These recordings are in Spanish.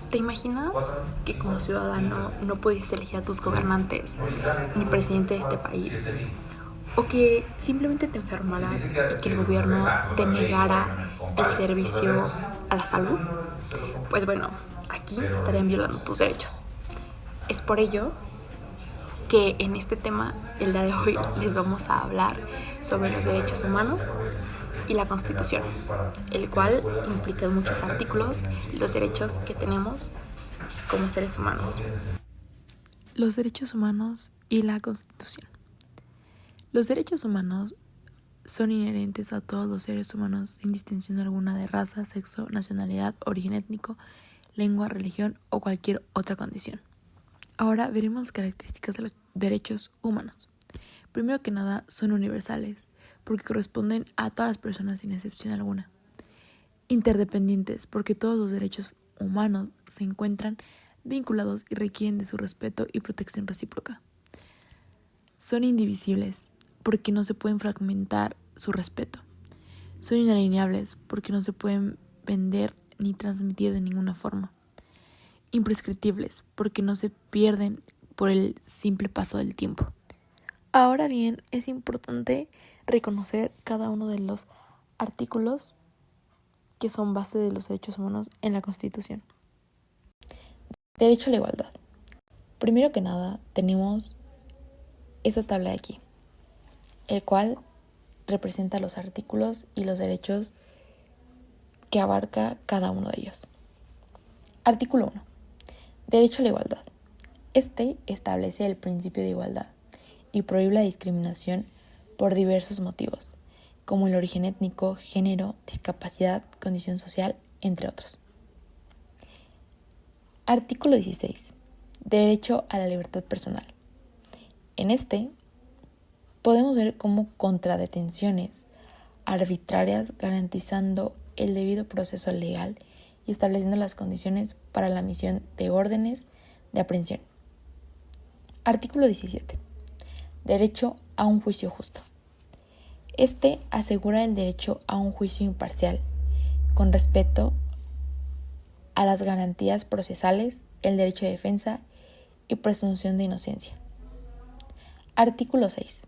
¿Te imaginas que como ciudadano no puedes elegir a tus gobernantes ni presidente de este país? ¿O que simplemente te enfermaras y que el gobierno te negara el servicio a la salud? Pues bueno, aquí se estarían violando tus derechos. Es por ello que en este tema, el día de hoy, les vamos a hablar sobre los derechos humanos y la Constitución, el cual implica en muchos artículos los derechos que tenemos como seres humanos. Los derechos humanos y la Constitución. Los derechos humanos son inherentes a todos los seres humanos sin distinción alguna de raza, sexo, nacionalidad, origen étnico, lengua, religión o cualquier otra condición. Ahora veremos características de los derechos humanos. Primero que nada, son universales, porque corresponden a todas las personas sin excepción alguna. Interdependientes, porque todos los derechos humanos se encuentran vinculados y requieren de su respeto y protección recíproca. Son indivisibles, porque no se pueden fragmentar su respeto. Son inalienables, porque no se pueden vender ni transmitir de ninguna forma. Imprescriptibles, porque no se pierden por el simple paso del tiempo. Ahora bien, es importante reconocer cada uno de los artículos que son base de los derechos humanos en la Constitución. Derecho a la igualdad. Primero que nada, tenemos esta tabla de aquí, el cual representa los artículos y los derechos que abarca cada uno de ellos. Artículo 1. Derecho a la igualdad. Este establece el principio de igualdad y prohíbe la discriminación por diversos motivos, como el origen étnico, género, discapacidad, condición social, entre otros. Artículo 16. Derecho a la libertad personal. En este podemos ver cómo contradetenciones arbitrarias garantizando el debido proceso legal y estableciendo las condiciones para la emisión de órdenes de aprehensión. Artículo 17. Derecho a un juicio justo. Este asegura el derecho a un juicio imparcial, con respeto a las garantías procesales, el derecho de defensa y presunción de inocencia. Artículo 6.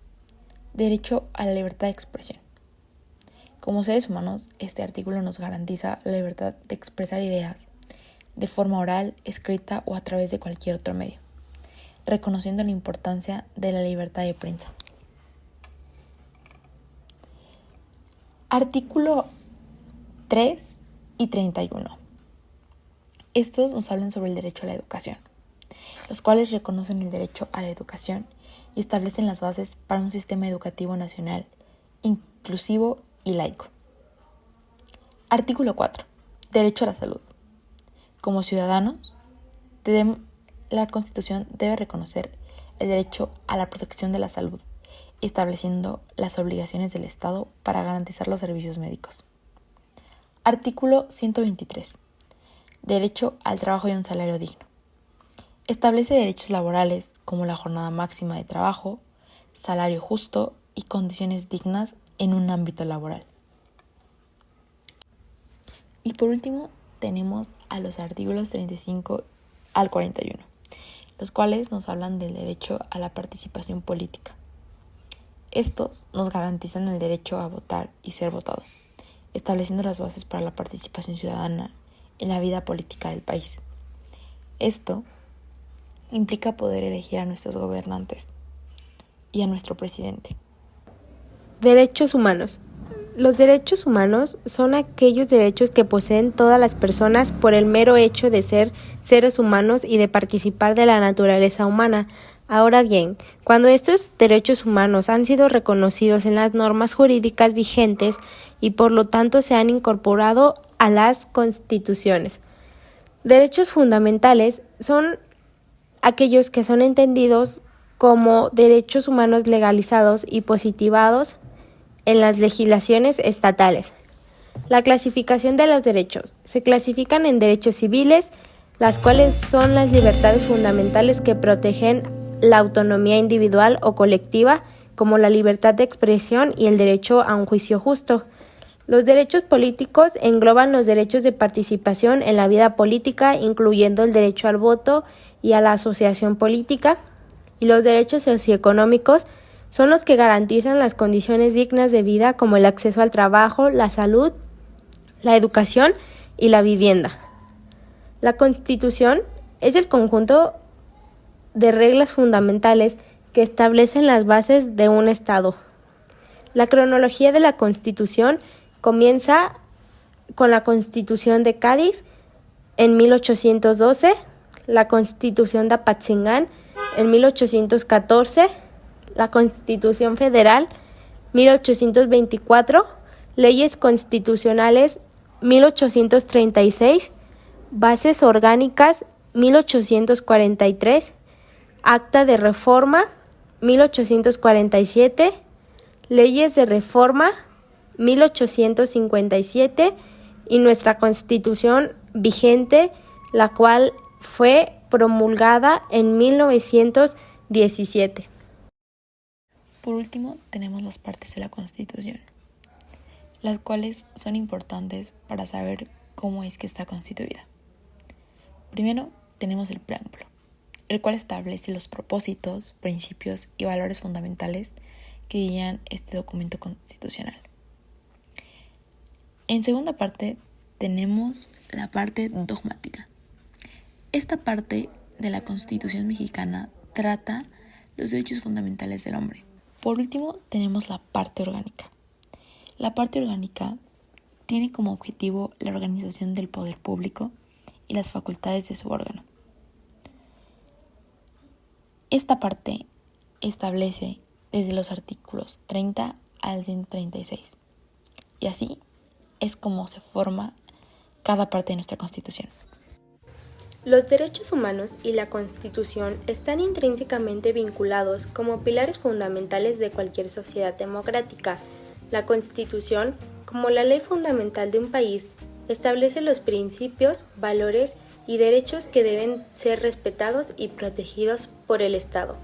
Derecho a la libertad de expresión. Como seres humanos, este artículo nos garantiza la libertad de expresar ideas de forma oral, escrita o a través de cualquier otro medio, reconociendo la importancia de la libertad de prensa. Artículo 3 y 31. Estos nos hablan sobre el derecho a la educación, los cuales reconocen el derecho a la educación y establecen las bases para un sistema educativo nacional, inclusivo y laico. Artículo 4. Derecho a la salud. Como ciudadanos, la Constitución debe reconocer el derecho a la protección de la salud, estableciendo las obligaciones del Estado para garantizar los servicios médicos. Artículo 123. Derecho al trabajo y un salario digno. Establece derechos laborales como la jornada máxima de trabajo, salario justo y condiciones dignas en un ámbito laboral. Y por último, tenemos a los artículos 35 al 41, los cuales nos hablan del derecho a la participación política. Estos nos garantizan el derecho a votar y ser votado, estableciendo las bases para la participación ciudadana en la vida política del país. Esto implica poder elegir a nuestros gobernantes y a nuestro presidente. Derechos humanos. Los derechos humanos son aquellos derechos que poseen todas las personas por el mero hecho de ser seres humanos y de participar de la naturaleza humana. Ahora bien, cuando estos derechos humanos han sido reconocidos en las normas jurídicas vigentes y por lo tanto se han incorporado a las constituciones. Derechos fundamentales son aquellos que son entendidos como derechos humanos legalizados y positivados en las legislaciones estatales. La clasificación de los derechos. Se clasifican en derechos civiles, las cuales son las libertades fundamentales que protegen la autonomía individual o colectiva, como la libertad de expresión y el derecho a un juicio justo. Los derechos políticos engloban los derechos de participación en la vida política, incluyendo el derecho al voto y a la asociación política, y los derechos socioeconómicos son los que garantizan las condiciones dignas de vida como el acceso al trabajo, la salud, la educación y la vivienda. La Constitución es el conjunto de reglas fundamentales que establecen las bases de un Estado. La cronología de la Constitución comienza con la Constitución de Cádiz en 1812, la Constitución de Apatzingán en 1814, la Constitución Federal 1824, leyes constitucionales 1836, bases orgánicas 1843, Acta de Reforma 1847, leyes de reforma 1857 y nuestra Constitución vigente, la cual fue promulgada en 1917. Por último, tenemos las partes de la Constitución, las cuales son importantes para saber cómo es que está constituida. Primero, tenemos el preámbulo, el cual establece los propósitos, principios y valores fundamentales que guían este documento constitucional. En segunda parte, tenemos la parte dogmática. Esta parte de la Constitución mexicana trata los derechos fundamentales del hombre. Por último, tenemos la parte orgánica. La parte orgánica tiene como objetivo la organización del poder público y las facultades de su órgano. Esta parte establece desde los artículos 30 al 136. Y así es como se forma cada parte de nuestra Constitución. Los derechos humanos y la Constitución están intrínsecamente vinculados como pilares fundamentales de cualquier sociedad democrática. La Constitución, como la ley fundamental de un país, establece los principios, valores y derechos que deben ser respetados y protegidos por el Estado.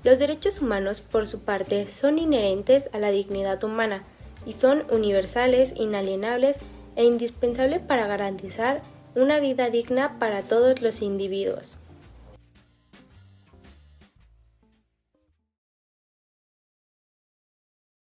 Los derechos humanos, por su parte, son inherentes a la dignidad humana y son universales, inalienables e indispensables para garantizar una vida digna para todos los individuos.